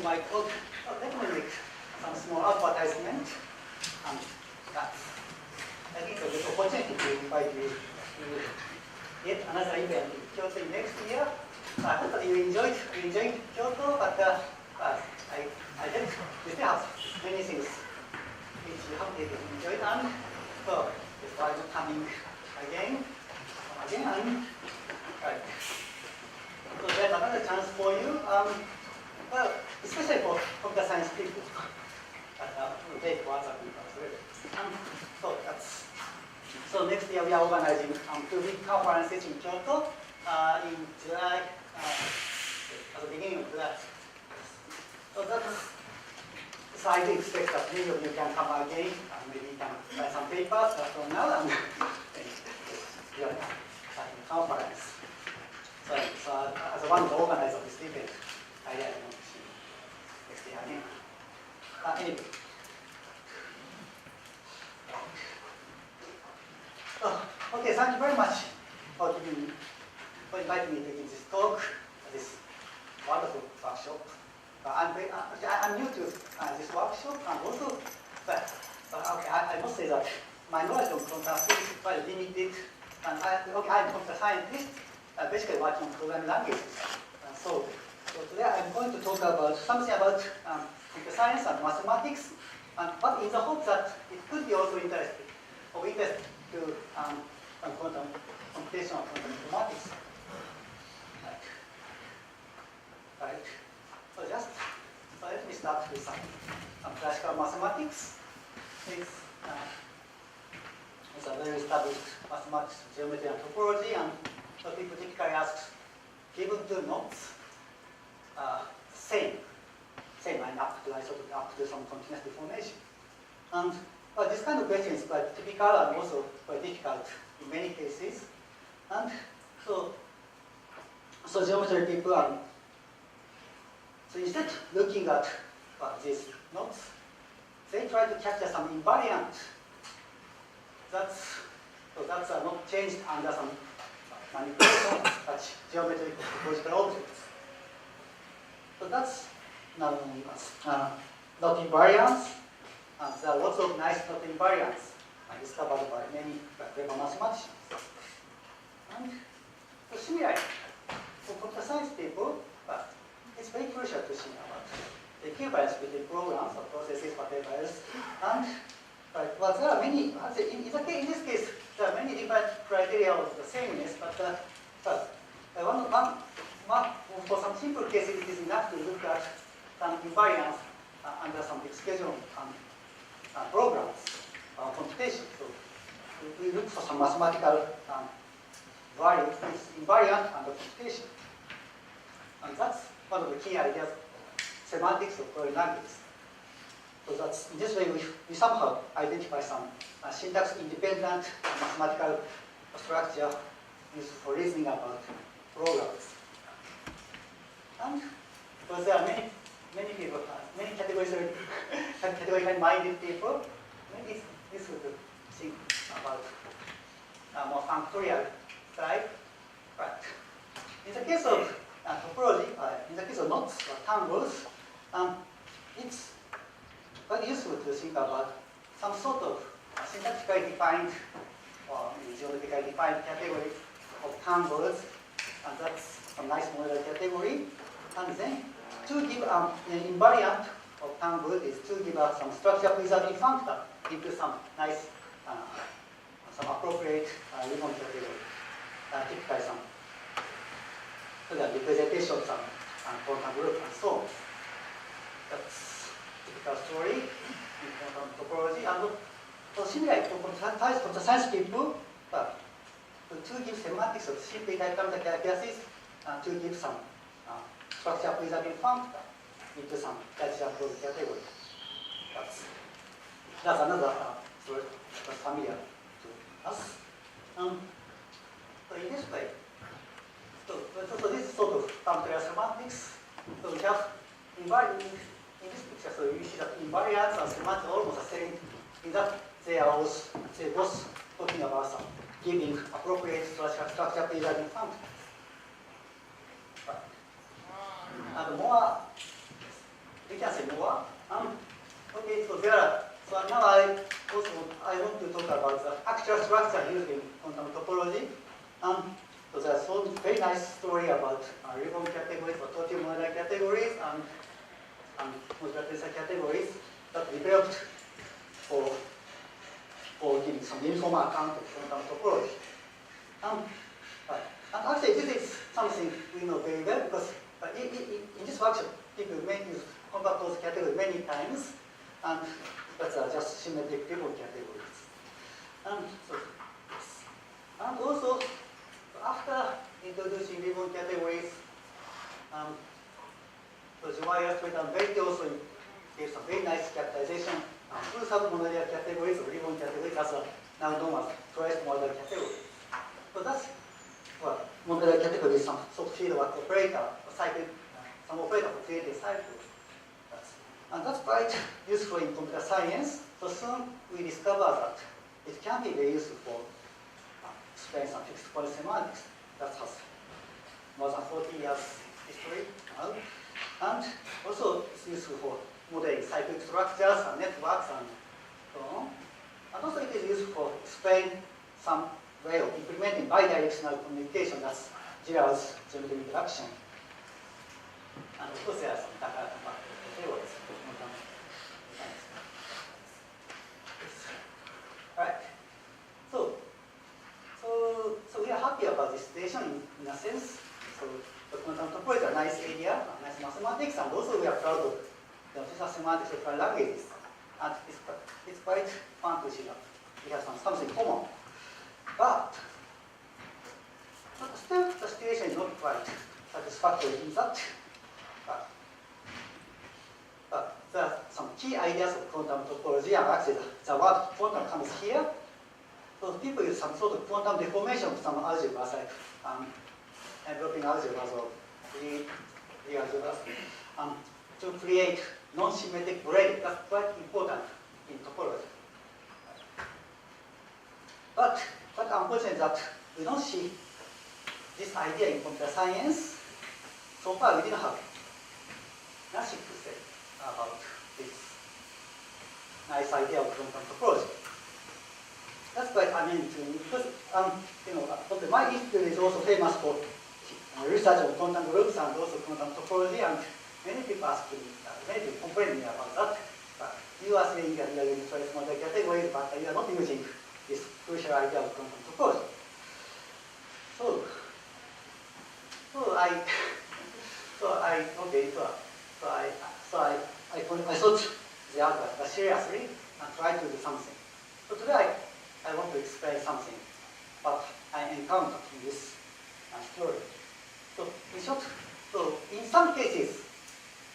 my code, let me make some small advertisement. I think it's a good opportunity to invite you to yet another event in Kyoto next year. I hope that you enjoyed Kyoto, but I think we still have many things which you have enjoyed, and so it's why I'm coming again. And right. So there's another chance for you. Well, especially for computer science people, but today for other people as well. So next year we are organizing 2 big conferences in Kyoto in July, at the beginning of July. So I do expect that many of you can come again, and maybe you can write some papers from now and you are starting the conference. So as one of the organizers of this event, I want to see next year again. Anyway. Okay, thank you very much for inviting me to give this talk, this wonderful workshop. I'm new to this workshop, and also, I must say that my knowledge of computer physics is quite limited. And I'm a computer scientist, basically working on programming languages. So today I'm going to talk about something about computer science and mathematics, but in the hope that it could be also interesting of interest to quantum computation or quantum informatics. Right. So let me start with some classical mathematics. It's a very established mathematics, geometry, and topology, and people typically ask, given two knots, same line up to some continuous deformation. And this kind of question is quite typical and also quite difficult in many cases. And so geometry people are, so instead of looking at these knots, they try to capture some invariant that's not changed under some manipulation of such geometric topological objects. So that's known as knot invariance. And there are lots of nice knot invariants discovered by many clever mathematicians. And so similarly, for computer science people, it's very crucial to think about the equivalence between programs or processes, whatever else. And well, there are many, in this case, there are many different criteria of the sameness, but for some simple cases, it is enough to look at some invariance under some execution programs or computation. So we look for some mathematical value which is invariant under computation. And that's one of the key ideas of semantics of programming languages. So that's, in this way, we somehow identify some syntax-independent mathematical structure used for reasoning about programs. And because there are many people, many categorically minded people, maybe it's useful to think about more functorial side. But in the case of topology, in the case of knots or tangles, it's quite useful to think about some sort of syntactically defined or geometrically defined category of tangles, and that's a nice model category. And then to give an invariant of tangle is to give us some structure preserving function into some nice, some appropriate Riemann category, typically some the representation of some quantum group and so on. That's typical story in quantum topology. And so similarly, for the science people, to give semantics of simply dichotomic calculuses and to give some structure preserving function into some category. That's another story that's familiar to us. So in this way, so this is sort of functorial semantics. So we have invariant in this picture. So you see that invariants and semantics are almost the same in that they both talking about some giving appropriate structure preserving functions. And more we can say more. Okay, so there are, so now I want to talk about the actual structure used in quantum topology. So there's one very nice story about ribbon categories or total model categories and modular tensor categories that developed for giving some informal account of quantum topology. And actually, this is something we know very well because in this workshop, people may use compactors category many times, and that's just symmetric ribbon categories. And also, after introducing ribbon categories, so Jumaya and Berti also gave some very nice characterization. Full submodular categories or ribbon categories as now known as traced model categories. So that's what modular category is some soft feedback operator, some operator for creating cycles. And that's quite useful in computer science. So soon we discover that it can be very useful for explaining some fixed point semantics. That has more than 40 years history now. And also it's useful for modeling cyclic structures and networks and so on. And also it is useful for explaining some way of implementing bidirectional communication, that's Girard's geometry interaction. And of course there are some data categories. Right. So we are happy about this situation in a sense. So the quantum topology is a nice area, nice mathematics, and also we are proud of the semantics of our languages. And it's quite fun to see that we have something common. But still the situation is not quite satisfactory in that. But there are some key ideas of quantum topology, and actually the word quantum comes here. So people use some sort of quantum deformation of some algebras like enveloping algebras or real algebras to create non-symmetric braiding. That's quite important in topology. But unfortunately that we don't see this idea in computer science. So far we didn't have nothing to say about this nice idea of quantum topology. That's quite amazing to me because my institute is also famous for research on quantum groups and also quantum topology, and many people ask me, many people complain me about that. But you are saying that you are using trace model categories, but you are not using this crucial idea of quantum topology. So I thought the other seriously and tried to do something. So today I want to explain something what I encountered in this story. So in short, in some cases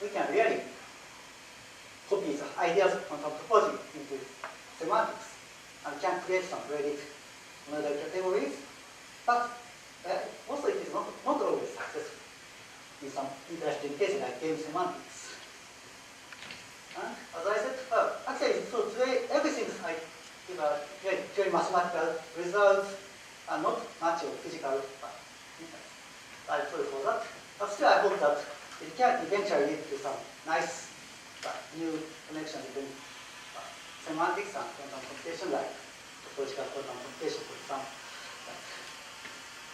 we can really copy the ideas of quantum topology into semantics and can create some braided model categories, but also it is not always successful in some interesting cases like game semantics. And as I said, actually, so today everything I give a very mathematical results and not much of physical. I'm sorry for that. But still, I hope that it can eventually lead to some nice new connection between semantics and quantum computation, like topological quantum computation, for example.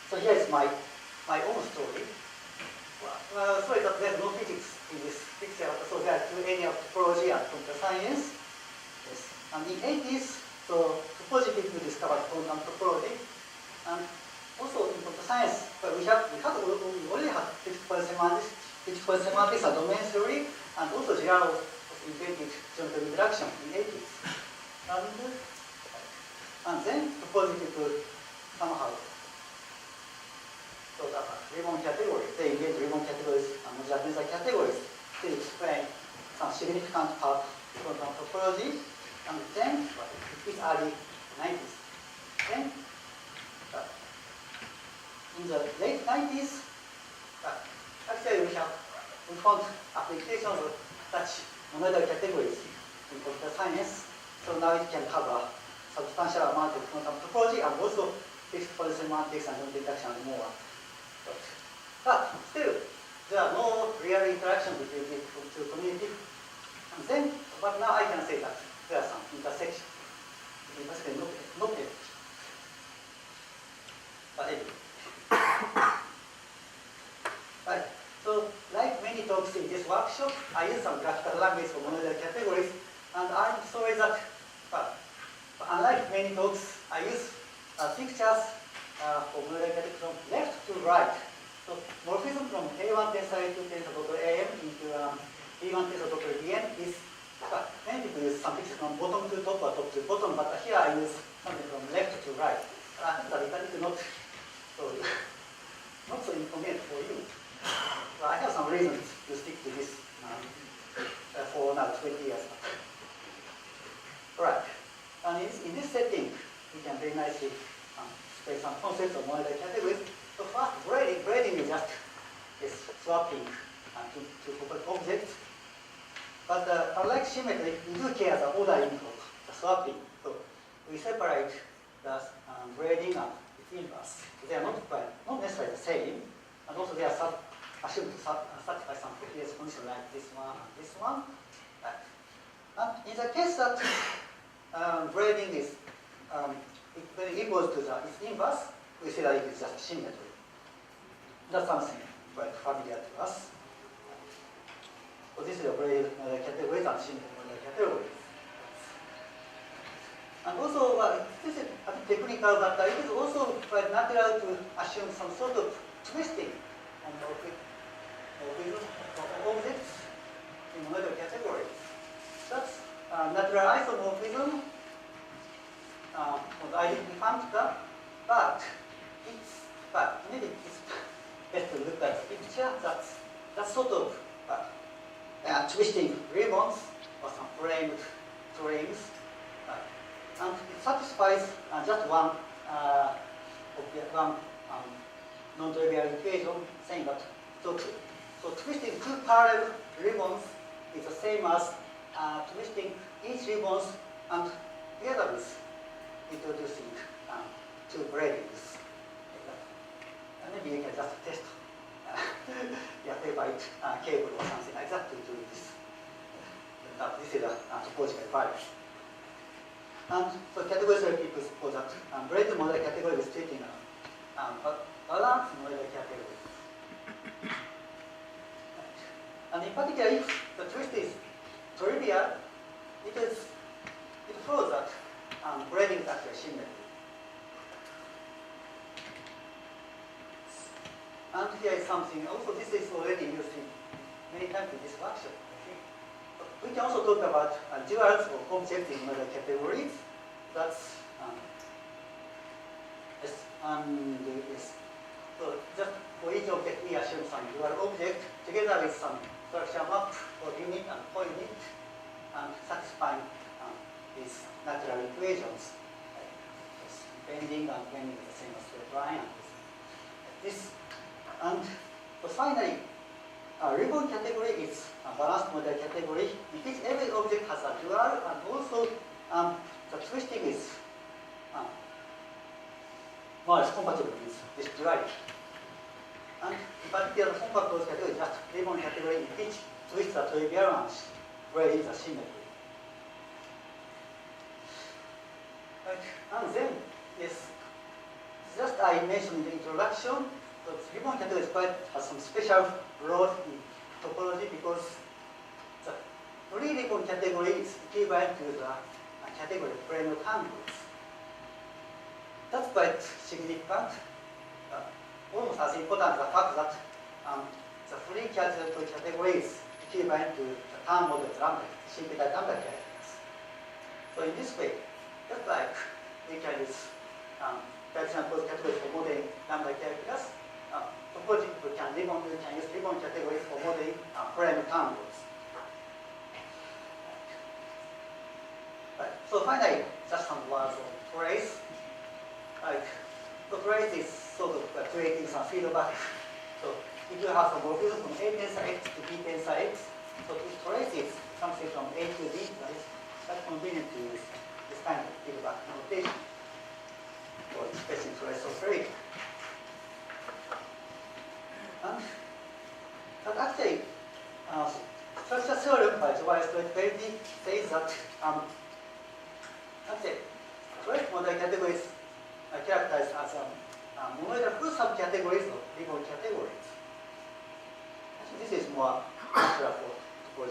So here is my own story. Well, sorry that there's no physics in this picture. So there are two areas of topology and computer science. Yes. And in the 80s, so topology people discovered quantum topology. And also in computer science, we already had fixed point semantics and domain theory, and also Girard invented geometry interaction in the 80s. And then topology people somehow thought about ribbon categories. They invent ribbon categories and modular tensor categories to explain some significant part of quantum topology. And then, it's early 90s. Then, in the late 90s, actually we found applications of such model categories in computer science. So now it can cover substantial amount of quantum topology and also fixed point semantics and geometry interaction and more. But still, there are no real interaction between the two communities. And then, but now I can say that there are some intersections. Basically not empty. But anyway. Right. So, like many talks in this workshop, I use some graphical language for monoidal categories, and I'm sorry that, unlike many talks, I use pictures for monoidal categories from left to right. So, morphism from A1 tensor to tensor.am into B1 tensor.bn is, many people use some pictures from bottom to top or top to bottom, but here I use something from left to right. I think that it is not so inconvenient for you. So I have some reasons to stick to this for now 20 years. Alright, and in this setting, we can very nicely explain some concepts of monoidal categories. So first, braiding is just swapping to objects. But unlike symmetry, we do care the ordering of the swapping. So we separate the braiding and its inverse. They are not necessarily the same, and also they are assumed to satisfy some previous condition like this one and this one. Right. And in the case that braiding is equal to its inverse, we say that it is just symmetry. That's something quite familiar to us. So this is a braid categories and symmetry categories. And also, this is a bit technical, but it is also quite natural to assume some sort of twisting on the objects in monoidal categories. That's natural isomorphism of the identity functor, but maybe it's best to look at the picture. That's sort of twisting ribbons or some framed strings. And it satisfies just one non-trivial equation saying that so twisting two parallel ribbons is the same as twisting each ribbons and together with introducing two braidings. And maybe you can just test your favorite cable or something like that to do this. This is a topological file. And so category theory people suppose that braided monoidal category is treating balanced monoidal category. And in particular, if the twist is trivial, it follows that braiding is actually symmetry. And here is something, also this is already used in many times in this workshop. We can also talk about duals of objects in monoidal categories. That's So just for each object, we assume some dual object together with some structure map or unit and counit, and satisfying these natural equations. Bending and bending is the same as straight line. And so finally, ribbon category is a balanced monoidal category in which every object has a dual, and also the twisting is more or less compatible with this duality. And in particular, the compact closed category is just ribbon category in which twists are trivial and braidings are symmetry. Right. And then, yes, just I mentioned in the introduction, the ribbon category has some special role in topology because the free ribbon category is equivalent to the category frame rectangles. That's quite significant. Almost as important as the fact that the free category is equivalent to the term model lambda, simplified lambda characters. So in this way, just like we can use traditional closed categories for modeling lambda characters, topology we can use ribbon categories for modeling frame rectangles. Right. So finally, just some words on trace. The trace is sort of creating some feedback. So if you have some morphism from A tensor X to B tensor X, so this trace is something from A to B, that is quite convenient to use this kind of feedback notation for expressing trace operator. But actually, structure theorem by algebra fidelity says that let's say correct model categories are characterized as monoidal full subcategories of Ribbon categories. Actually, this is more natural for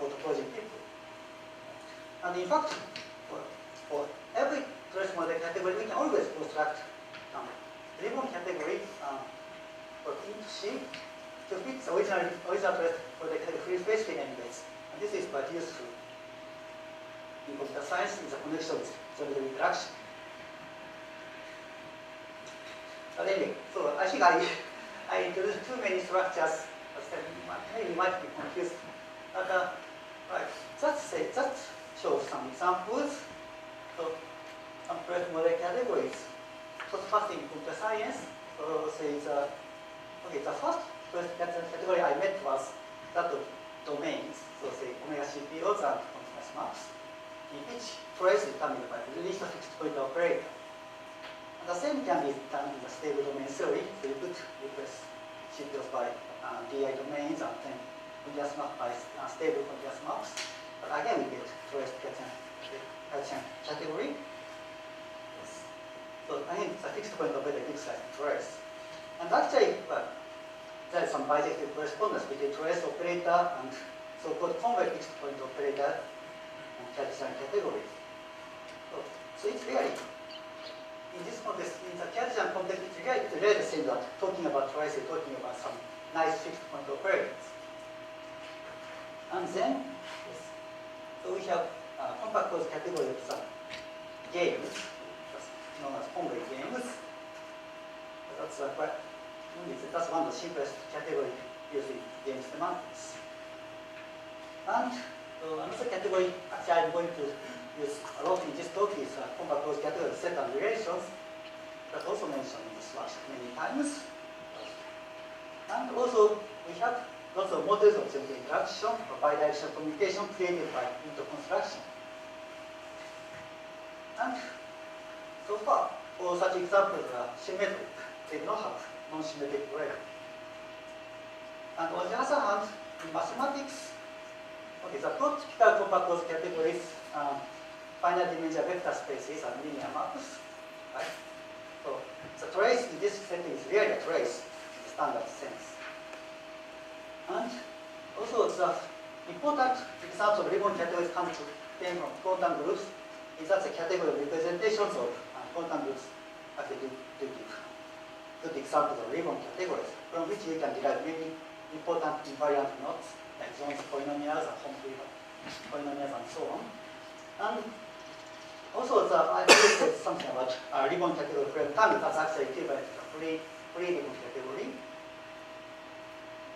topology people. And in fact, for every trace model category, we can always construct Ribbon category for int C to fit the original trace for the category specific elements. And this is quite useful in computer science in the connection with geometric interaction. But anyway, so I think I introduced too many structures. Maybe you might be confused. But right, that shows some examples. So some trace model categories. So first in computer science, so say the first trace category I met was that of domains. So say omega CPOs and continuous maps, in which trace is determined by the least fixed point operator. And the same can be done in the stable domain theory. So you could replace CPOs by DI domains and then continuous map by stable continuous maps. But again, we get trace category. Yes. So again, the fixed point operator looks like trace. And actually, there is some bijective correspondence between trace operator and so-called convex fixed point operator and Cartesian categories. So it's really, in this context, in the Cartesian context, it's really the same that talking about trace is talking about some nice fixed point operators. And then, yes, so we have compact closed category of some games, known as convex games. That's one of the simplest categories using game semantics. And another category, actually I'm going to use a lot in this talk, is compact closed category set and relations. That's also mentioned in this workshop many times. And also we have lots of models of geometric interaction or bidirectional communication created by interconstruction. And so far, all such examples are symmetric. They do not have non-symmetric way. And on the other hand, in mathematics, the typical compact closed categories, finite dimensional vector spaces and linear maps, right? So the trace in this setting is really a trace in the standard sense. And also the important example of Ribbon categories came from quantum groups is that the category of representations of quantum groups actually do give good examples of Ribbon categories, from which you can derive many important invariant knots, like Jones polynomials and Humphrey polynomials and so on. And also, I said something about Ribbon category frame time. That's actually equivalent to free Ribbon category.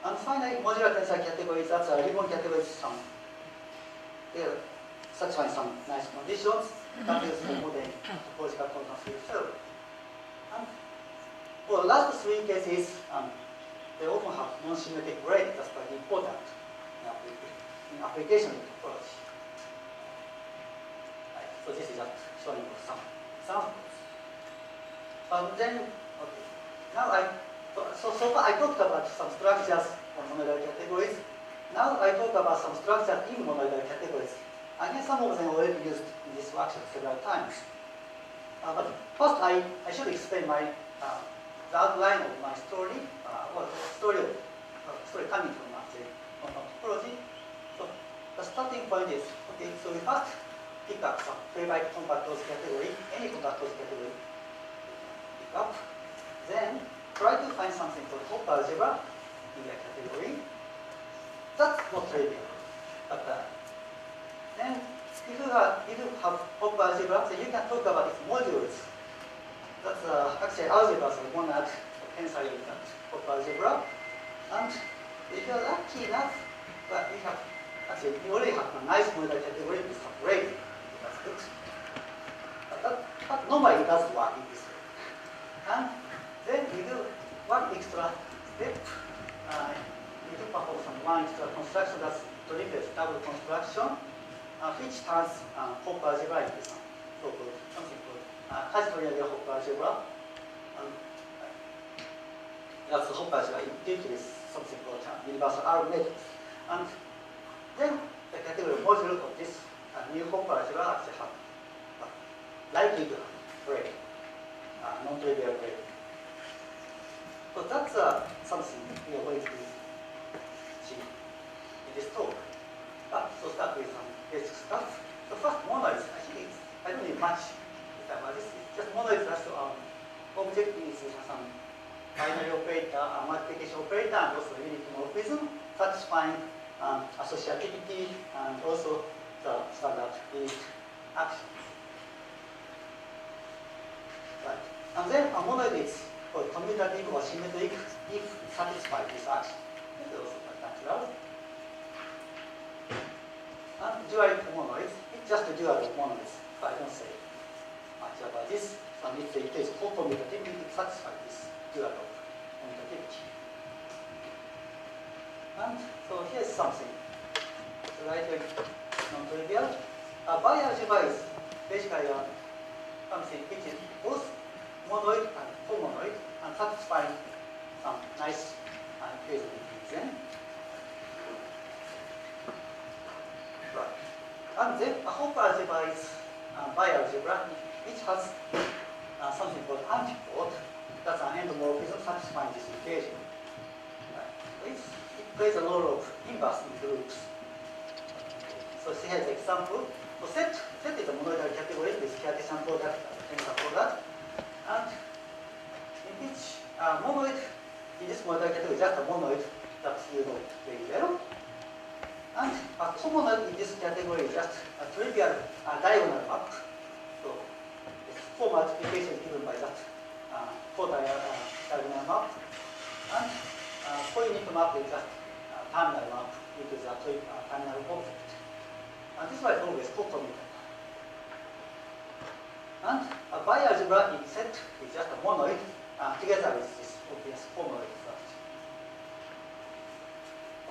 And finally, modular tensor categories, that's a Ribbon categories, satisfying some nice conditions that is for modeling topological quantum field theory. And for the last three cases, they often have non-symmetric rate. That's quite important in application of topology. Right. So this is just showing you some examples. Then, okay. Now so far I talked about some structures of monoidal categories. Now I talk about some structures in monoidal categories. Again, some of them already used in this workshop several times. But first, I should explain the outline of my story, or story coming from topology. So the starting point is, okay, so we first pick up some favorite compact closed category, any compact closed category, pick up, then try to find something called Hopf algebra in the category. That's not trivial. But then if you have Hopf algebra, then you can talk about its modules. That's actually algebras are monad or tensor in that Hopf algebra. And if you're lucky enough, we already have a nice model category with some rating. That's good. But normally it doesn't work in this way. And then we do one extra step. We do perform one extra construction that's to replace double construction, which turns Hopf algebra into something called Hasegawa Hopf algebra. That's the Hopf algebra. It is something called universal arrow matrix. And then the talk. So start with some basic stuff. The first monoids, actually, I don't need much. But this is just monoids as object is some binary operator, multiplication operator, and also unit morphism, satisfying associativity, and also the standard unit actions. Right. And then a monoid is commutative or symmetric if it satisfies this action. This is also quite natural. And dual monoids, it's just a dual of monoids, but I don't say much about this. And if it is co-commutative, it satisfies this dual of commutativity. And so here's something slightly non-trivial. Bi-algebra is basically something which is both monoid and comonoid and satisfying some nice equation then. Right. And then a Hopf algebra is bi-algebra which has something called antipode. That's an endomorphism satisfying this equation. Right. So it plays a role of inverse in groups. So here's an example. So set is a monoidal category with Cartesian product and tensor product. And in which monoid, in this monoidal category, just a monoid that you know very well. And a comonoid in this category is just a trivial diagonal map. So it's 4 multiplication given by that 4 diagonal map. And 4-unit map is just a terminal map into the terminal object. And this one is always co-commutative. And a bi-algebra in set is just a monoid together with this obvious comonoid structure.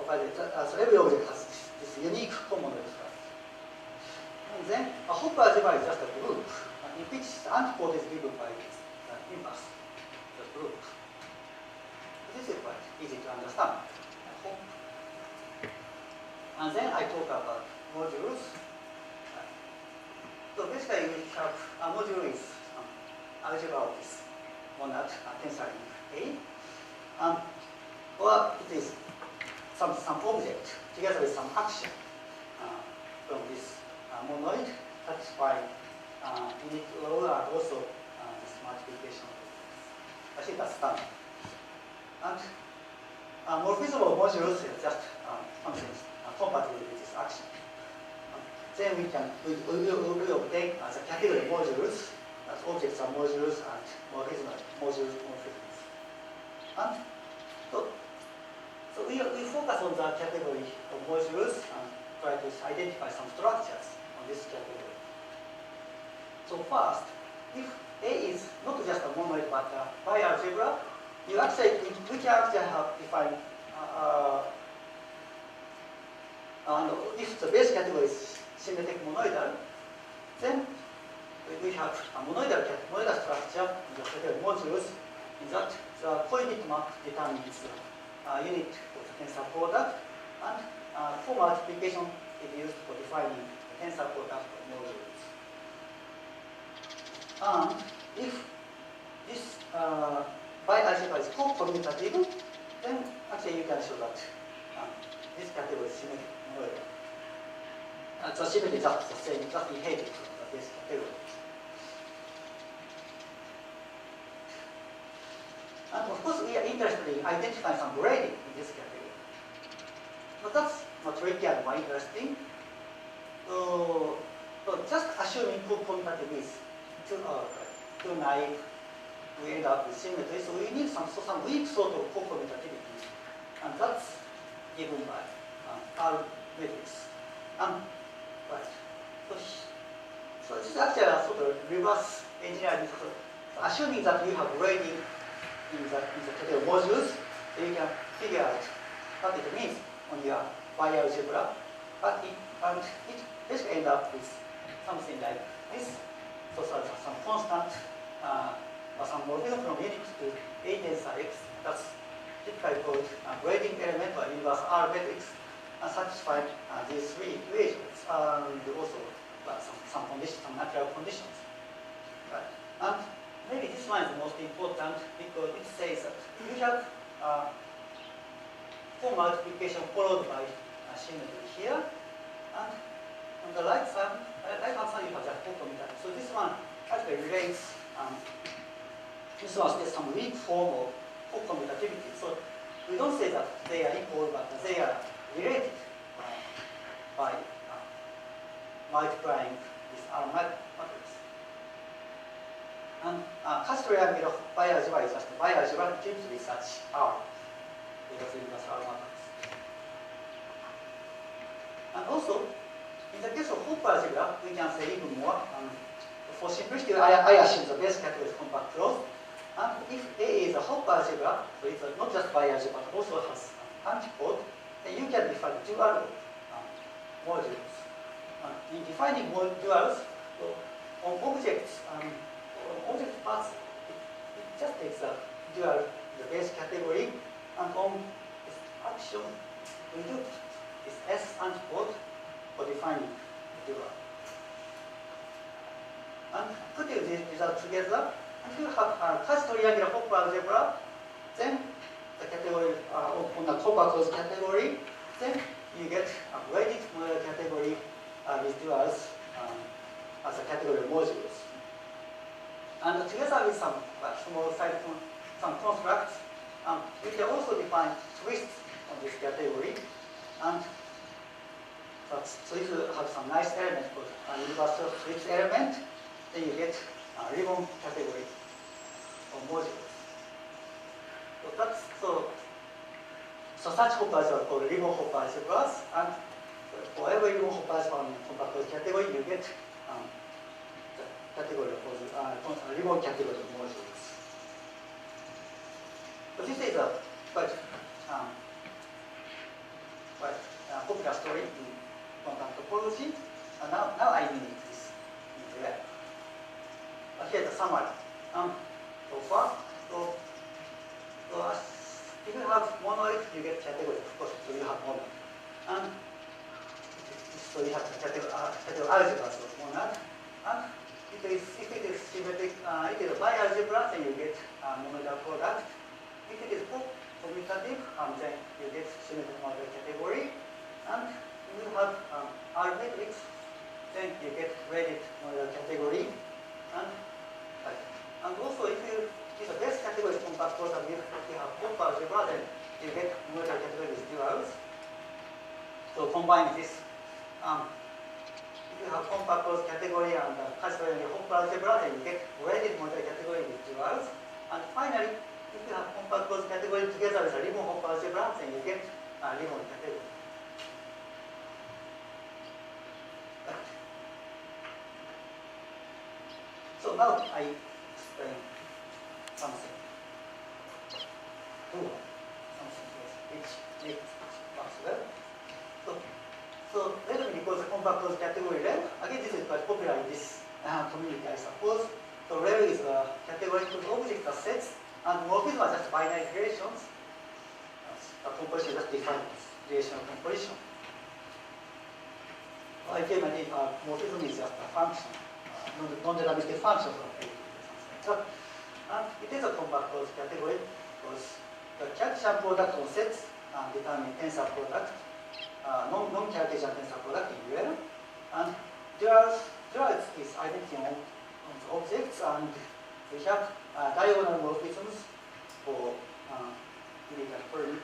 So every object has this unique comonoid structure. And then a Hopf algebra is just a group in which the antipode is given by the inverse, the group. This is quite easy to understand, I hope. And then I talk about modules. So basically we have a module is algebra of this monad tensor in A, or it is some object together with some action from this monoid satisfying unit law and also this multiplication. I think that's done. And morphism of modules is just something compatible with this action. Then we obtain as a category modules, as objects are modules and morphism modules morphisms. And so we focus on the category of modules and try to identify some structures on this category. So first, if A is not just a monoid but a bi-algebra, we can actually have defined and if the base category is symmetric monoidal, then we have a monoidal structure in the category modules in that the coordinate map determines the unit of the tensor product, and 4 multiplication is used for defining the tensor product of modules. And if this bi-algebra is co-commutative, then actually you can show that this category is symmetric monoidal. The symmetry is just the same, just inherited from the base category. And of course, we are interested in identifying some grading in this category. But that's not tricky and more interesting. So just assuming co-commutative is too naive, we end up with symmetry. So we need some weak sort of co-commutativity, and that's given by R matrix. Right. So this is actually a sort of reverse engineering. So assuming that you have grading in the category of modules, then you can figure out what it means on your bi-algebra. But it basically ends up with something like this. So some constant or some morphism from unit to A tensor X. That's typically called grading element or inverse R matrix, and satisfy these 3 equations, and also some conditions, some natural conditions. Right. And maybe this one is the most important because it says that you have 4 multiplication followed by symmetry here. And on the right hand side, you have just photometer. So this one actually relates. This one is some weak form of photommutativity. So we don't say that they are equal, but they are related by multiplying this R matrix. And Castro-Triangular bialgebra is just bialgebra gives with such R, because it was R matrix. And also, in the case of Hopf algebra, we can say even more. For simplicity, I assume the base category is compact closed. And if A is a Hopf algebra, so it's not just bialgebra, but also has antipode, then you can define dual modules. In defining duals, so on objects, object parts, it just takes a dual, the base category, and on this action, we do this S antipode for defining the dual. And putting these results together, if you have a Castro-Triangular Hopf algebra, then the category on the compact closed category, then you get a weighted model category with duals as a category of modules. And together with some small side some constructs, we can also define twists on this category. And so if you have some nice element called universal twist element, then you get a ribbon category of modules. So such Hopf algebra are called ribbon Hopf algebras, and for every ribbon Hopf algebra in compact closed category, you get the category of ribbon category of modules. So this is a quite popular story in quantum topology, and now I need this in there. But here's the summary. So far, if you have monoid, you get category, of course, so you have monad. And so you have the category algebra, so monad. And if it is symmetric, if it is bialgebra, then you get monadal product. If it is commutative, then you get symmetric model category. And if you have R matrix, then you get weighted model category. And also, if the base category is compact closed, and if you have Hopf algebra, then you get model category with duals. So combine this. If you have compact closed category and Castro-Triangular Hopf algebra, then you get weighted model category with duals. And finally, if you have compact closed category together with a ribbon Hopf algebra, then you get a ribbon category. So now I explain something. Something which makes works well. So let me recall the compact closed category rel. Again, this is quite popular in this community, I suppose. So rel is a category of objects or sets, and morphism are just binary relations. A composition just defines relational composition. I came and morphism is just a function, non-deterministic function from A to something. And it is a compact closed category because the Cartesian product on sets determine tensor product, non-Cartesian tensor product in UL. And duals is identity on the objects, and we have diagonal morphisms for unique and polynomial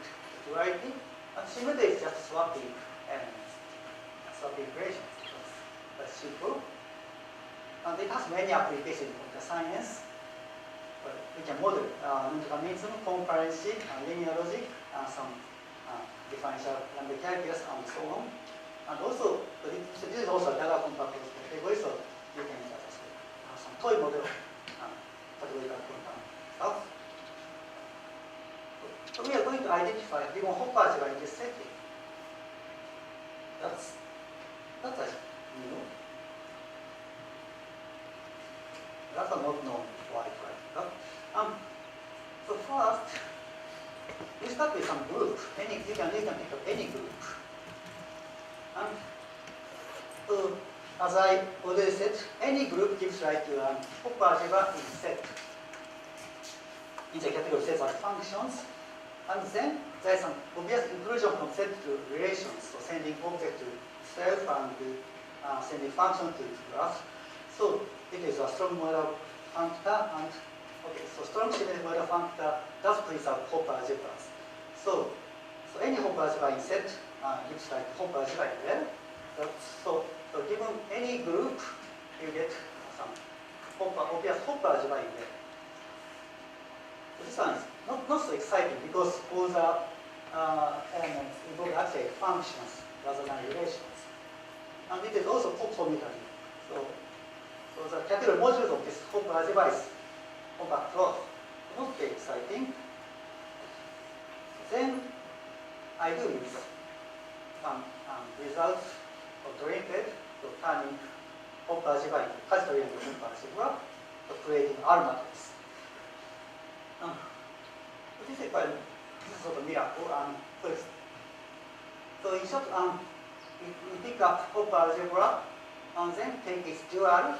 duality. And symmetry is just swapping elements, swapping relations. That's simple. And it has many applications in the science. We can model non-determinism, concurrency, linear logic, some differential number calculus, and so on. And also, this is also a Dagger compact closed category, so you can some toy model categorical quantum stuff. So we are going to identify ribbon Hopf algebra in this setting. That's new. That's not known before, right? So first, we start with some group. You can pick up any group. And so, as I already said, any group gives rise to a Hopf algebra in set. In the category of sets as functions. And then there's some obvious inclusion from set to relations, so sending object to self and sending function to graph. So it is a strong model functor, and okay, so strong symmetric model functor does preserve Hopper algebras. So any Hopper algebra in set looks like Hopper algebra in there. So given any group, you get some obvious Hopper algebra in there. So this one is not so exciting because all the elements involve actually functions rather than relations. And it is also commutative. So the category modules of this Hopper algebra is compact cloth. Not very exciting. Then I do use some results of Dorinked, so turning Hopper algebra into Kajita-oriented Hopper algebra, so creating R matrix. This is sort of miracle. So in short, we pick up Hopper algebra and then take its dual,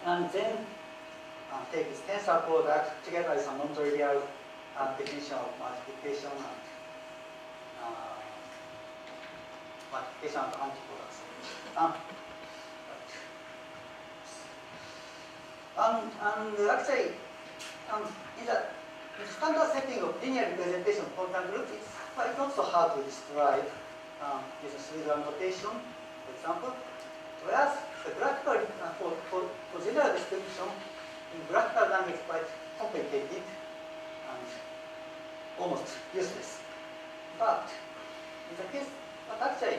and then take its tensor product together with some non-trivial definition of multiplication and antiproducts. And actually, in the standard setting of linear representation of quantum groups, it's not so hard to describe using Swiss notation, for example. Whereas the graphical, for general description, in graphical language, it's quite complicated and almost useless. But in the case, actually,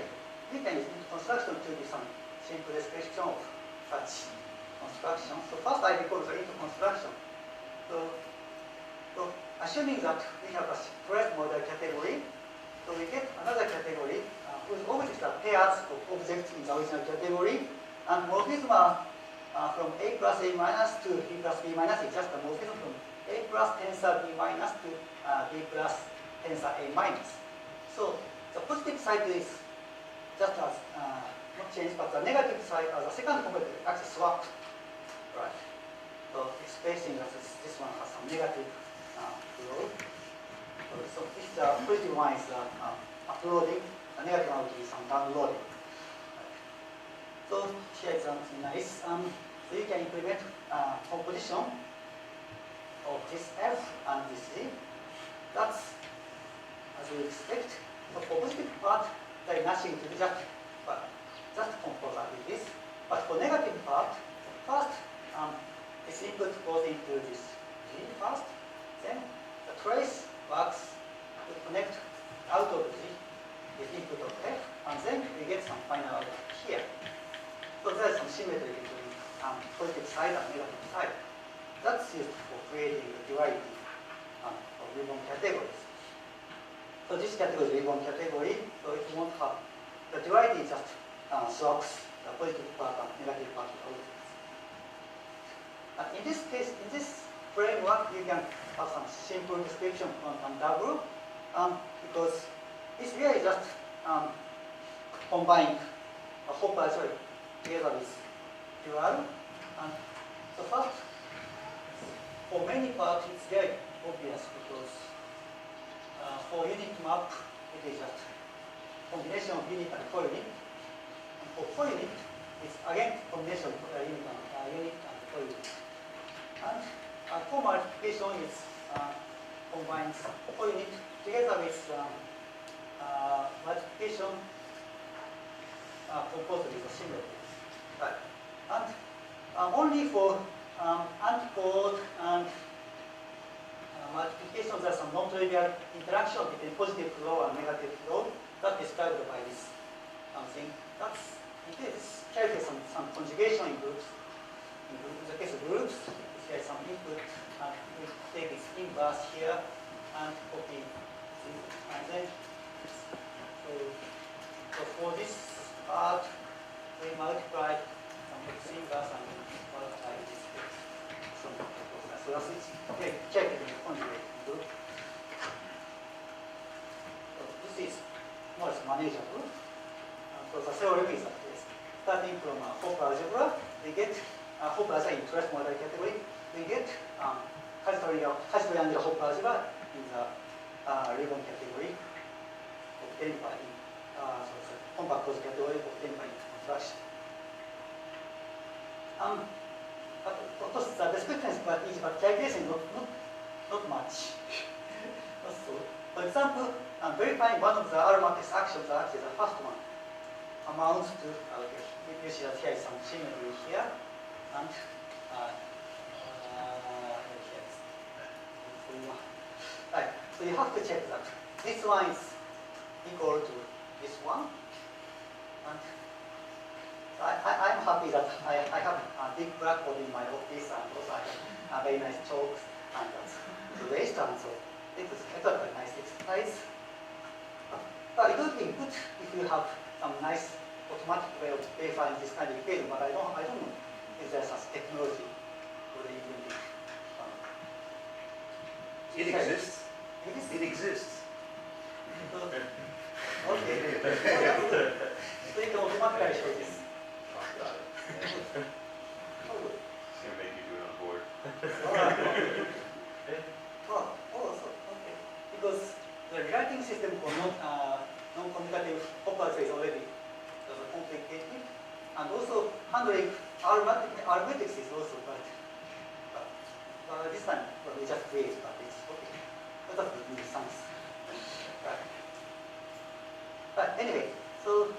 we can use construction to do some simple description of such construction. So first I recall the into construction. So assuming that we have a correct model category, so we get another category whose objects are pairs of objects in the original category, and morphism from A plus A minus to B plus B minus is just a morphism from A plus tensor B minus to B plus tensor A minus. So the positive side is just as not changed, but the negative side, the second component is actually swapped. Right. So expressing that this one has some negative flow. So if the positive one is uploading, the negative one will be some downloading. Right. So here is something nice. So you can implement composition of this F and this G. That's as we expect. So for positive part, there is nothing to be just compose with this. But for negative part, first this input goes into this G first, then the trace works to connect out of G the input of F, and then we get some final output here. So there is some symmetry between positive side and negative side. That's used for creating the duality of ribbon categories. So this category is ribbon category, so it won't have the duality just swaps the positive part and negative part of the objects. In this case, in this framework, you can have some simple description on W, because it's really just combining a Hopper algebra together with dual. So first, for many parts, it's very obvious because for unit map, it is just combination of unit and co-unit. And for co-unit, it's again combination of unit and co-unit. And for multiplication, it combines co-unit together with multiplication composed with a symmetry. Right. And only for antipode and multiplication, there's some non-trivial interaction between positive flow and negative flow that is described by this thing. It is carried some conjugation in groups. In the case of groups, there is some input, and we take its inverse here and copy this. And then, so for this part, we multiply some x inverse and multiply this x. So that's it. Okay, check it in the conjugate group. So this is more or less manageable. So the theorem is like this. Starting from Hopper algebra, we get Hopper algebra in trace model category. We get Hasegawa Hopper algebra in the ribbon category obtained by compact closure category obtained by construction. But of course, the description is quite easy, but calculation not much. So, for example, verifying one of the R matrix actions, actually the first one, amounts to, you see that here is some symmetry here, and right. So you have to check that this one is equal to this one, and I'm happy that I have a big blackboard in my office, and also I have very nice chalks and to waste, and so it's a very nice exercise. But it would be good if you have some nice automatic way of verifying this kind of equation, but I don't know if there's such technology or even it exists. It exists. Okay. So you can automatically show this. Oh, good. It's going to make you do it on board. Okay. Because the rewriting system for non-commutative Hopper is already complicated, and also handling arithmetics is also quite. This time we just create, but it's okay. But that's good science. Right. But anyway, so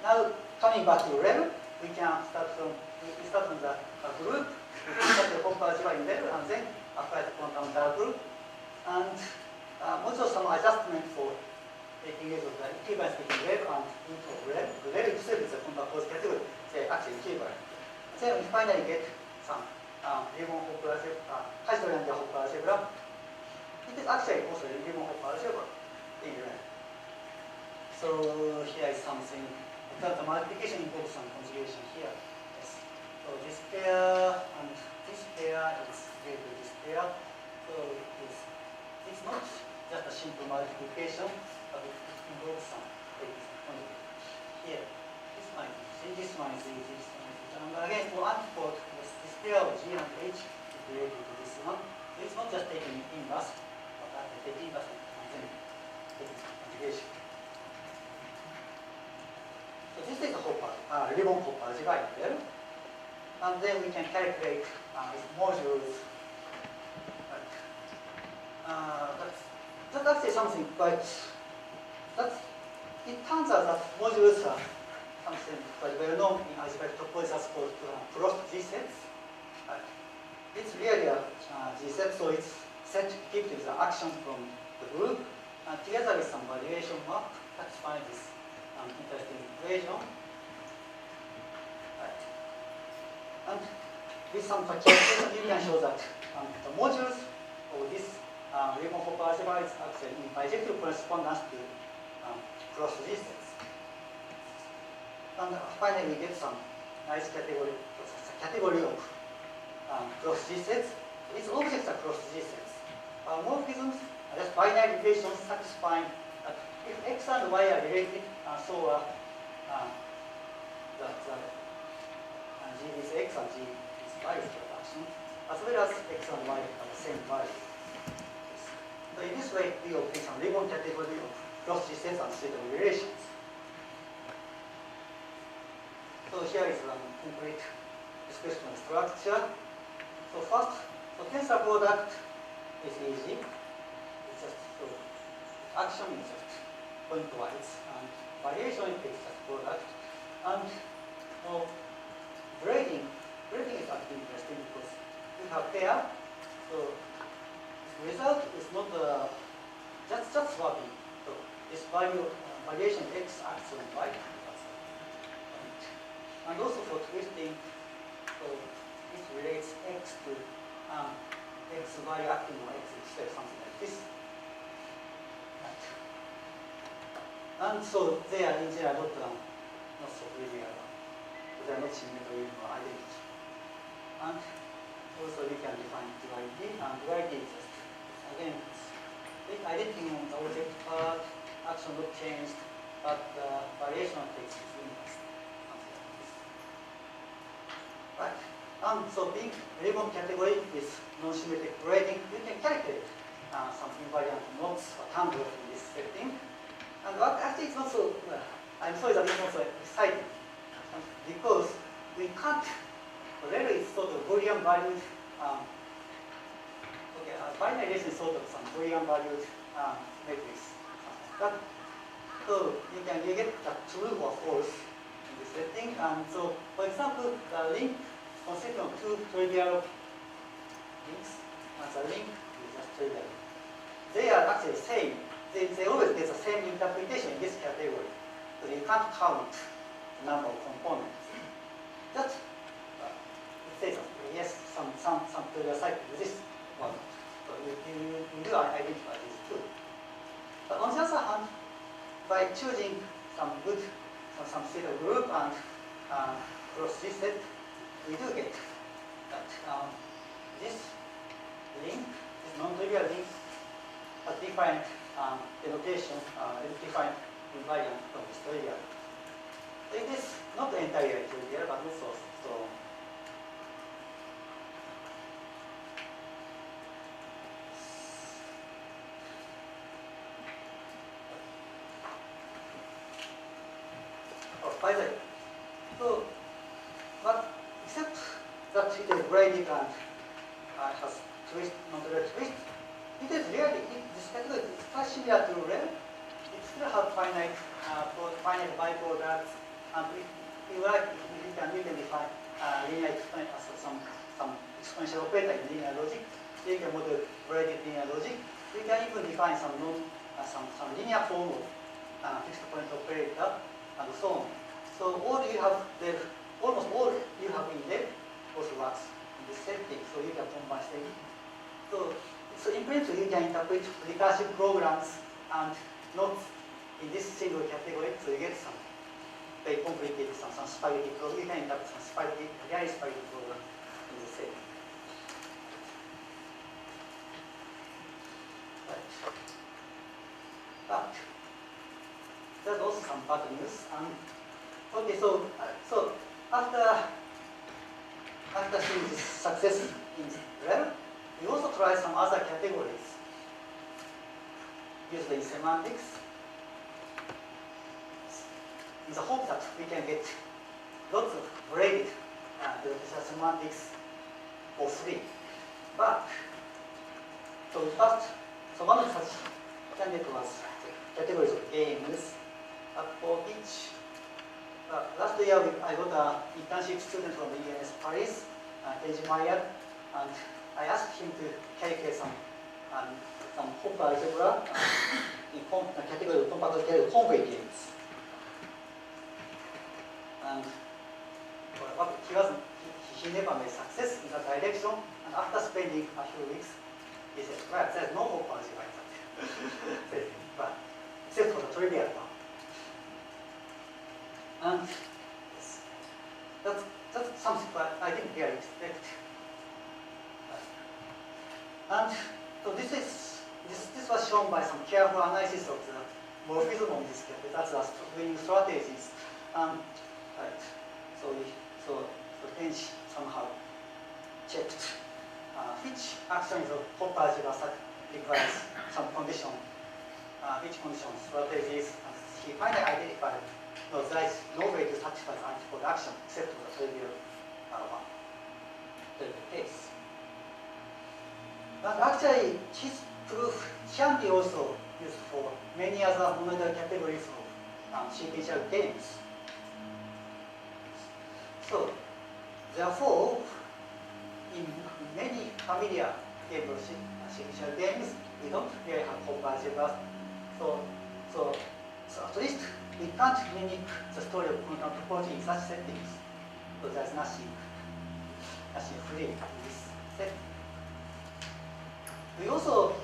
now coming back to REL, we can start from the group. We can start the Hopper algebra in REL, and then apply the quantum dark group, and also some adjustment for taking use of the equivalence between REL and root of REL. The REL itself is a quantum closed category, they are actually equivalent. Then we finally get some Riemann Hopper algebra, Hasegawa Hopper algebra. It is actually also a Riemann Hopper algebra in REL. So here is something. The multiplication involves some conjugation here. Yes. So this pair and this pair is related to this pair. So it's not just a simple multiplication, but it involves some conjugation. Here, this one is this one is this one is this. And again, for antipode, this pair of G and H is related to this one. So it's not just taking inverse, but actually taking inverse and then taking some conjugation. So this is a Riemann Hopper algebra in there. And then we can calculate its modules. That's actually something quite. It turns out that modules are something quite well known in algebraic topology that's called crossed G-sets. It's really a G-set, so it's set equipped with the actions from the group, and together with some variation map, satisfy this interesting equation. And with some calculation, you can show that the modules of this Riemann Hopper algebra is actually in bijective correspondence to cross G-sets. And finally, we get some nice category of cross G-sets. Its objects are cross G-sets. Morphisms are just binary relations satisfying that if X and Y are related, so are G is X and G is Y is production, as well as X and Y are the same value. So in this way, we obtain some Riemann category of cross G-sets and suitable relations. So here is a complete description of structure. So first, tensor product is easy. It's just action is just pointwise, and variation is just product. And grading is actually interesting because we have pair. So this result is not just swapping. So this variation X acts on Y. And also for twisting, so it relates X to X value acting on X itself, something like this. Right. And so they are in general not so trivial. They are not symmetry or identity. And also we can define duality, and duality is just, again, it's identity on the object part, action not changed, but the variation of X is inverse. Right. And so being ribbon category with non-symmetric grading, you can calculate some invariant knots or tangles in this setting. And actually it's not so, well, I'm sorry that it's not so exciting because we can't, rel is sort of Boolean valued, binary relation is sort of some Boolean valued matrix. So you get the true or false in this setting. And so, for example, the link consisting of two trivial links. The link is just trivial. They are actually same. They always get the same interpretation in this category. So you can't count the number of components. Just it says yes, some trivial cycle exists or not. So you do identify these two. But on the other hand, by choosing some good, some set of group and cross this set, we do get that this link, this non-trivial link, has different denotation, different invariant from this trivial. So it is not entirely trivial, but also so. By the way, so, but except that it is graded and has twist, non-trivial twist, it is really, this category is quite similar to rel. It still has finite byproducts, and if you like, you can define linear exponential, some exponential operator in linear logic. So you can model graded linear logic. You can even define some linear form of fixed point operator, and so on. So all you have there, almost all you have in there also works in this setting. So you can combine things. So in principle, you can interpret recursive programs and not in this single category. So you get some very complicated, some spaghetti program. You can interpret some spaghetti, very spaghetti program in this setting. Right. But there's also some bad news. Okay, so after seeing this success in rel, we also try some other categories, usually in semantics, in the hope that we can get lots of graded semantics for free. But so one of such candidates was categories of games. For each last year, I got an internship student from the ENS Paris, Keiji Mayer, and I asked him to calculate some Hopper algebra in the category of compact convoy games. And but he never made success in that direction. And after spending a few weeks, he said, "Well, there's no Hopper algebra in that, but except for the trivial one." And yes, that's something that I didn't really expect. And so this was shown by some careful analysis of the morphism of this category. That's the winning strategies. Right. So Tenchi somehow checked which actions of Hopper algebra requires some condition, which condition strategies, and he finally identified. No, there is no way to satisfy the antipode action except for the trivial one, the case. And actually, his proof can be also used for many other monoidal categories of sequential games. So, therefore, in many familiar games of sequential games, we don't really have Hopper algebra. So at least we can't mimic the story of topology in such settings. So there's nothing free in this setting. We also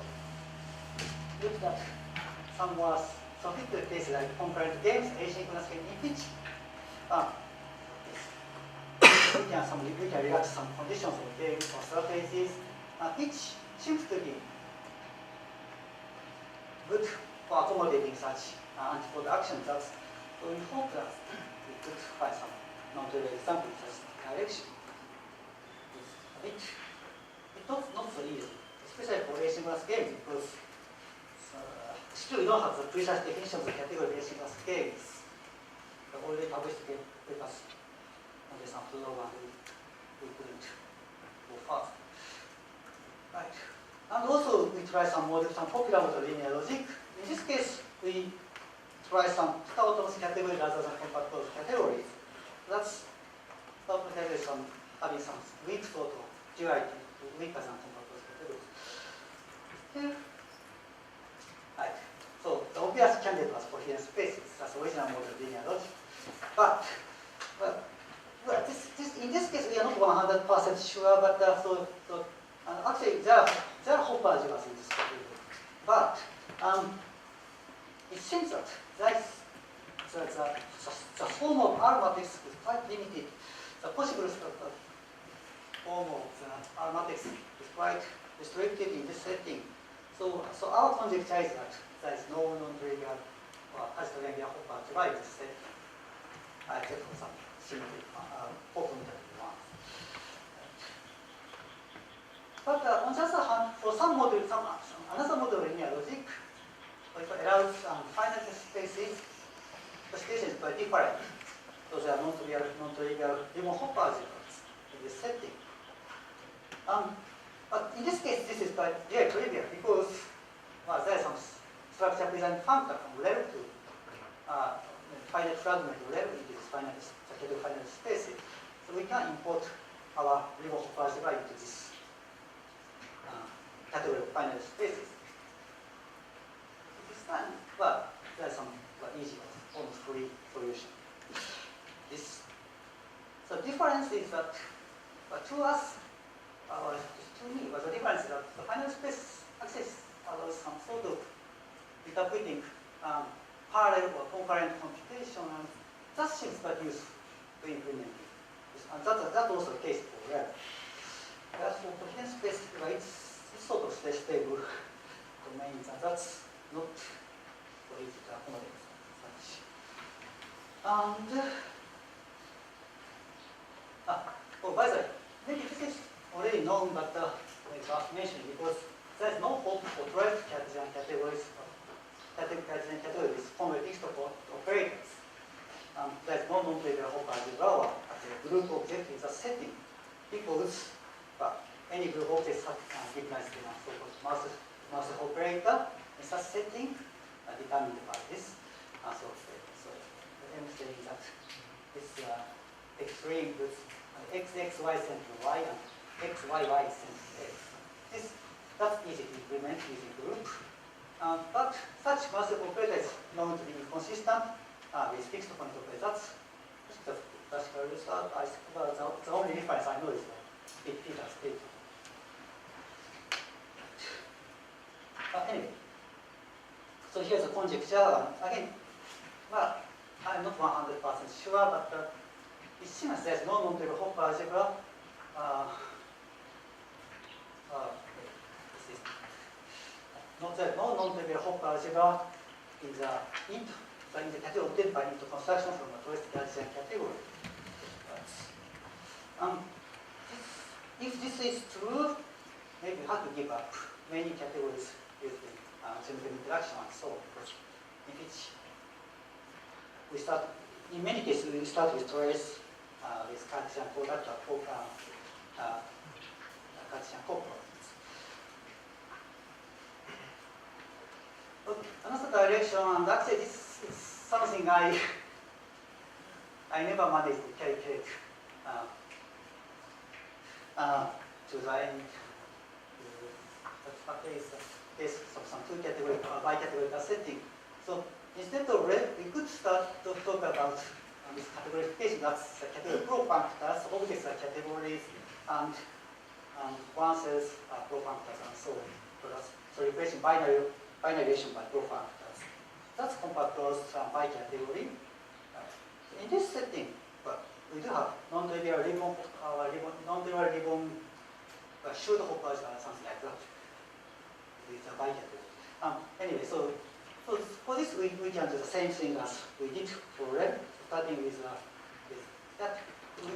looked at some more sophisticated cases like concurrent games, asynchronous game in which we can relax some conditions of games or strategies, which seems to be good for accommodating such antipode actions. So we hope that we could find some non-trivial examples in such direction. it's not so easy, especially for asynchronous games, because still we don't have the precise definition of the category of asynchronous games. The already published papers on this and we couldn't go fast. Right. And also we try some popular model linear logic. In this case, we try some autonomous category rather than compact categories. That's autonomous categories having some weak sort of duality, weaker than compact categories. Here, right. So the obvious candidate was for hidden spaces. That's the original model linear logic. But in this case, we are not 100% sure. But actually, there are Hopper algebras in this category. But it seems that the form of R matrix is quite limited. The possible form of the R matrix is quite restricted in this setting. So our conjecture is that there is no non-trivial or Hasegawa Hopper algebra in this setting, except for some symmetry, commutative ones. But on the other hand, for some model, another model of linear logic, it allows finite spaces. The situation is quite different. So there are non-trivial Riemann Hopper algebras in this setting. But in this case, this is quite very trivial because there is some structure present function from level to finite fragment level into this finite spaces. So we can import our Riemann Hopper algebra into this category of finite spaces. This time, there is some easy, almost free solution. So difference is that to us, to me, the difference is that the finite space access allows some sort of interpreting parallel or concurrent computation, and that seems quite useful to implement it. And that's also the case for REM. Whereas for hidden space, it's sort of stable domains, and that's not so easy to accommodate such. And by the way, maybe this is already known, but it's worth mentioning because there is no hope for derived Cartesian categories from fixed operators. There is no non-trivial Hopper algebra or a group object in the setting because any group object recognized in a so-called mass operator in such setting determined by this. So I'm saying that this extreme with xy central y and xyy central x. That's easy to implement using group. But such mass operator is known to be inconsistent with fixed point operators. That's the classical result. The only difference I know is Peter state. Anyway, so here's a conjecture. Again, I'm not 100% sure, but it seems there's no non-trivial Hopper algebra. There's no non-trivial Hopper algebra in the category obtained by into construction from a traced Cartesian category. If this is true, maybe we have to give up many categories using geometric interaction and so on. In which we start, in many cases, we start with trace with Cartesian product or Cartesian components. Another direction, and actually this is something I never managed to calculate to the end. But there is a case of some two-category bi-categorical setting. So instead of we could start to talk about this categorification. That's the category pro-functors, objects are categories, and oneself are pro-functors, and so on. So replacing binary relation by pro-functors. That's compact closed by category. In this setting, we do have non-trivial ribbon, should Hoppers or something like that. With a bi-category. Anyway, so for this we can do the same thing as we did for REM, starting with that.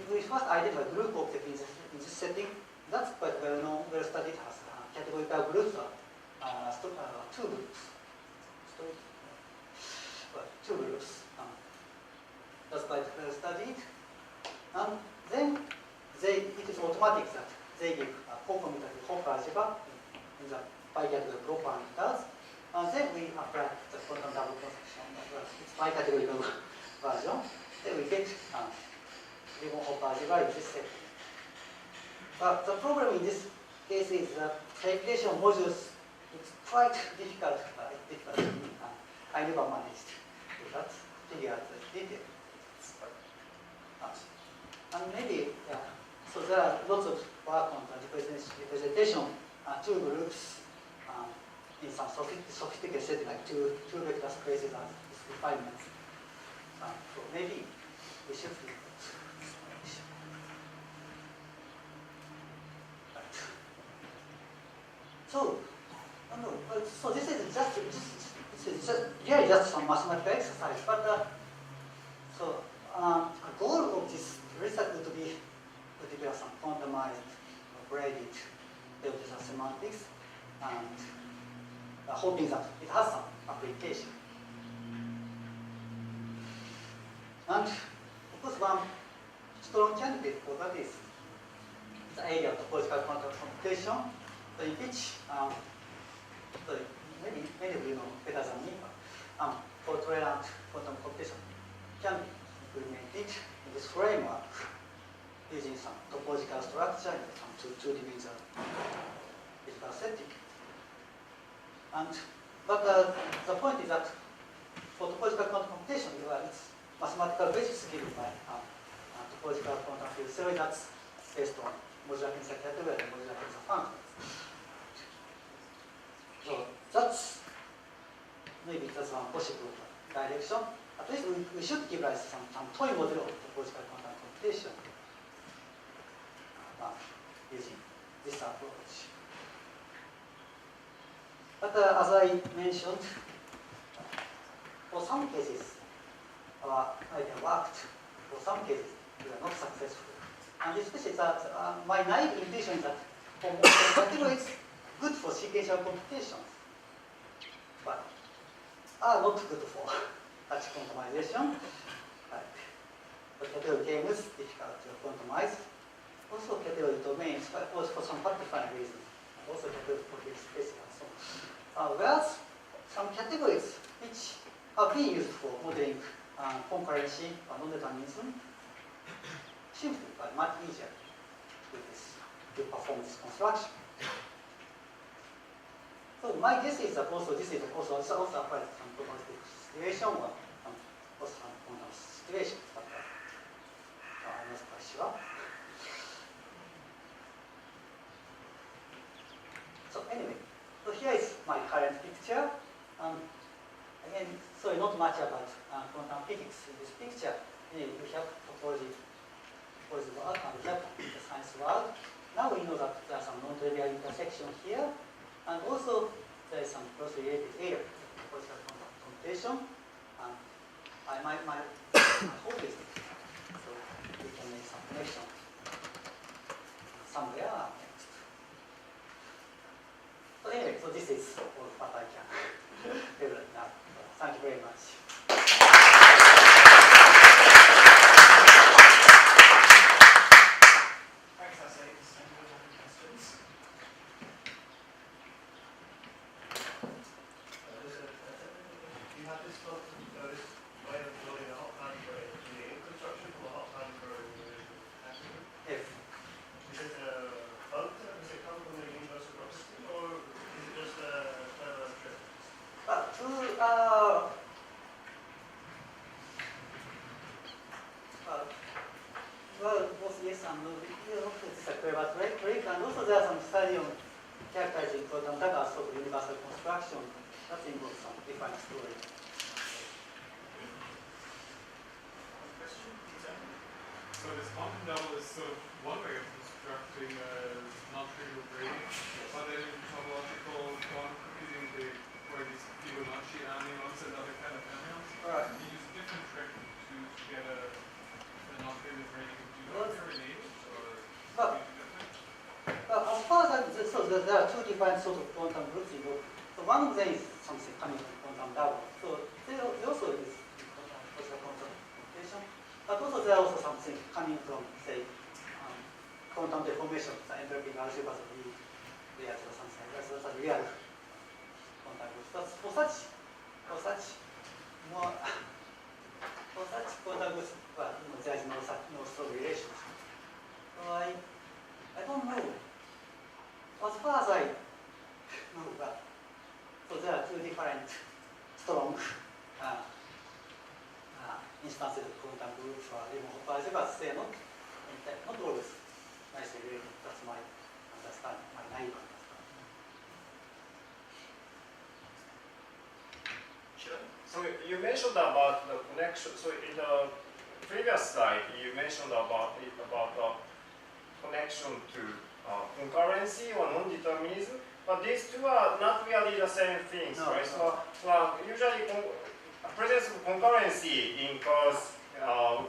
We first identify group object in this setting, That's quite well known, well studied as categorical groups are two groups. Two groups. That's quite well studied. And then it is automatic that they give a co-commutative Hopper algebra in the bicategorical group parameters. And then we apply the quantum double construction. It's bicategorical version. Then we get Ribbon Hopper algebra in this set. But the problem in this case is that calculation modules is quite difficult. I never managed to figure out the detail. And maybe, yeah. So there are lots of work on the representation two groups in some sophisticated setting, like two vector spaces as refinements. So maybe we should do that. So, so this is just really just some mathematical exercise. But so the goal of this research would be to develop some quantumized, graded Denotational semantics, and hoping that it has some application. And of course, one strong candidate for that is the area of topological quantum computation, in which many of you know better than me, fault-tolerant quantum computation can be implemented in this framework using some topological structure in some two-dimensional physical setting. But the point is that for topological quantum computation, its mathematical basis given by topological quantum field theory that's based on modular tensor category and modular tensor functions. So maybe that's one possible direction. At least we should give rise to some toy model of topological quantum computation using this approach. But as I mentioned, for some cases, our idea worked. For some cases, we are not successful. And especially that my naive intuition is that for most categories, good for sequential computations, but are not good for such quantumization. The category games difficult to quantumize. Also category domains, but also for some quantifying reasons. Also category property space and so on. Whereas some categories which are being used for modeling concurrency or non-determinism seems to be much easier to perform this construction. So my guess is that also this is also applies to some probabilistic situation or also some quantum situations, but I'm not quite sure. So anyway, so here is my current picture. Again, sorry, not much about quantum physics in this picture. Anyway, we have topology world and we have the science world. Now we know that there are some non-trivial intersections here, and also there is some closely related area of topological quantum computation. My hope is so we can make some connection somewhere next. So anyway, so this is all what I can develop now. Thank you very much. Thanks, Hase. Any other questions? You had this way of building a hot hand for the construction or a hot hand for Yes. Is it both? Does it come from the universal property, or is it just a clever trick? Well, both yes and no. It's a clever trick, and also there are some study on characterizing quantum data sort of universal construction that involves some defined story. Question? So this quantum double is sort of one way of constructing non-trivial gradient, but then in topological quantum computing, where these Fibonacci anions and other kind of anions, Right. you use a different trick to get a non-trivial gradient. Do you know Well, if they're related or well, completely different? there are two different sort of quantum groups involved. So one of them is something coming from quantum double. So they also use quantum computation. But also there are also something coming from, say, quantum deformation, the entropy algebra of the layers or something like that. So that's a real quantum group. But for such quantum groups, well, there is no strong relationship. So I don't know. As far as I know, but so there are two different strong instances of quantum groups or even hot algebras. They are not always nicely related. That's my understanding, my naive understanding. So you mentioned about the connection. So in the previous slide, you mentioned about the connection to concurrency or non-determinism, but these two are not really the same things, No, right? no. So usually presence of concurrency incurs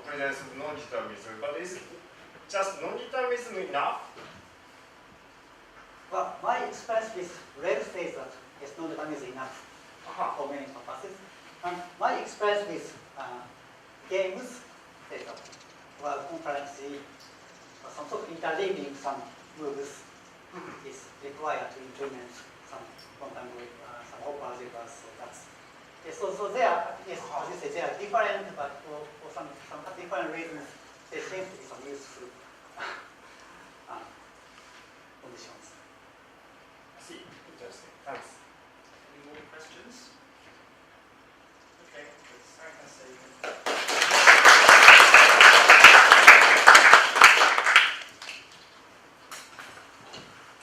presence of non-determinism, but is just non-determinism enough? Well, my experience with real states that yes, non-determinism is enough for many purposes. And my experience with games data, well, concurrency, some sort of interleaving some moves is required to implement some quantum group, some open algebras. So that's yes, so they are, yes, as you say, they are different, but for some different reasons, there seems to be some useful